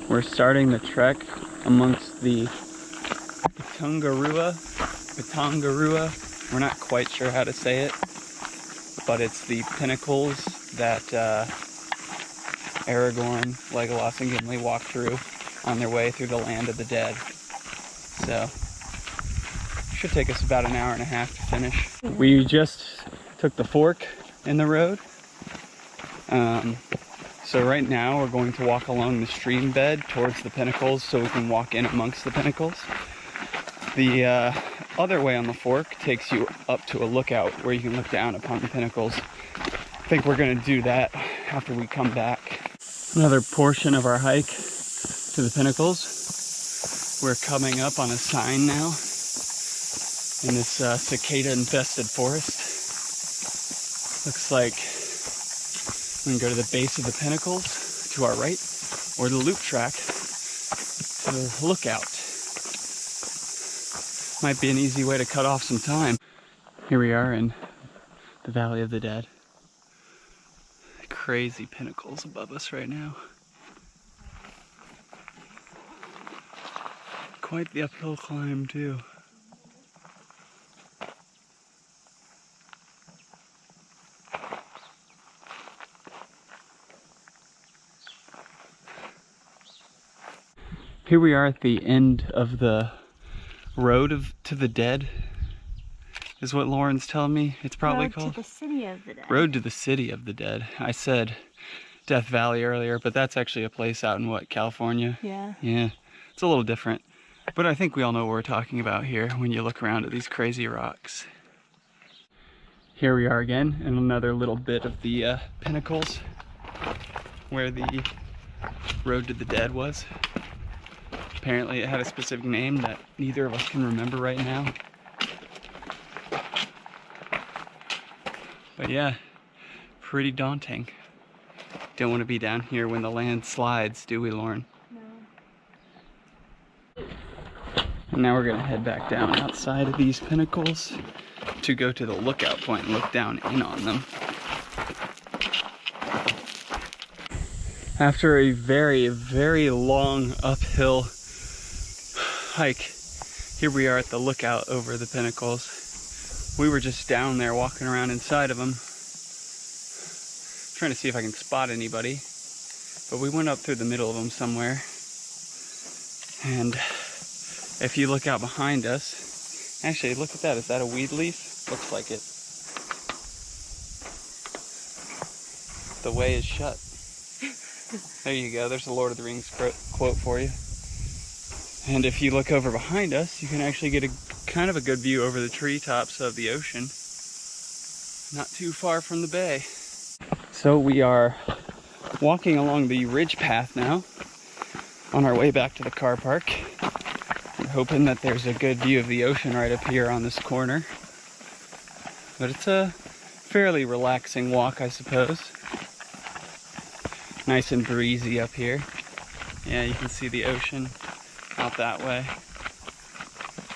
We're starting the trek amongst the Putangirua. We're not quite sure how to say it, but it's the pinnacles that Aragorn, Legolas, and Gimli walked through on their way through the land of the dead. So, it should take us about an hour and a half to finish. We just took the fork in the road. So right now we're going to walk along the stream bed towards the pinnacles so we can walk in amongst the pinnacles. The other way on the fork takes you up to a lookout where you can look down upon the pinnacles. I think we're going to do that after we come back. Another portion of our hike to the pinnacles. We're coming up on a sign now in this cicada-infested forest. Looks like we can go to the base of the pinnacles to our right, or the loop track to the lookout. Might be an easy way to cut off some time. Here we are in the Valley of the Dead. Crazy pinnacles above us right now. Quite the uphill climb too. Here we are at the end of the road to the dead, is what Lauren's telling me it's probably called. Road to the City of the Dead. Road to the City of the Dead. I said Death Valley earlier, but that's actually a place out in what, California? Yeah. Yeah, it's a little different. But I think we all know what we're talking about here when you look around at these crazy rocks. Here we are again in another little bit of the pinnacles where the Road to the Dead was. Apparently it had a specific name that neither of us can remember right now. But yeah, pretty daunting. Don't want to be down here when the land slides, do we, Lauren? No. And now we're gonna head back down outside of these pinnacles to go to the lookout point and look down in on them. After a very, very long uphill hike, here we are at the lookout over the pinnacles. We were just down there walking around inside of them, trying to see if I can spot anybody, but we went up through the middle of them somewhere. And if you look out behind us, actually look at that, is that a weed leaf? Looks like it. The way is shut. There you go, there's a Lord of the Rings quote for you. And if you look over behind us, you can actually get a kind of a good view over the treetops of the ocean. Not too far from the bay. So we are walking along the ridge path now, on our way back to the car park. We're hoping that there's a good view of the ocean right up here on this corner. But it's a fairly relaxing walk, I suppose. Nice and breezy up here. Yeah, you can see the ocean out that way.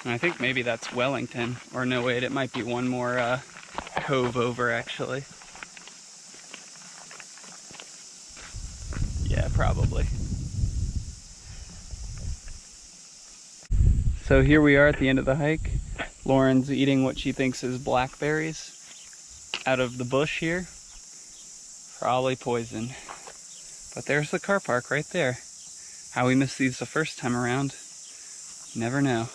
And I think maybe that's Wellington. Or no, wait, it might be one more cove over, actually. Yeah, probably. So here we are at the end of the hike. Lauren's eating what she thinks is blackberries out of the bush here. Probably poison. But there's the car park right there. How we missed these the first time around, never know.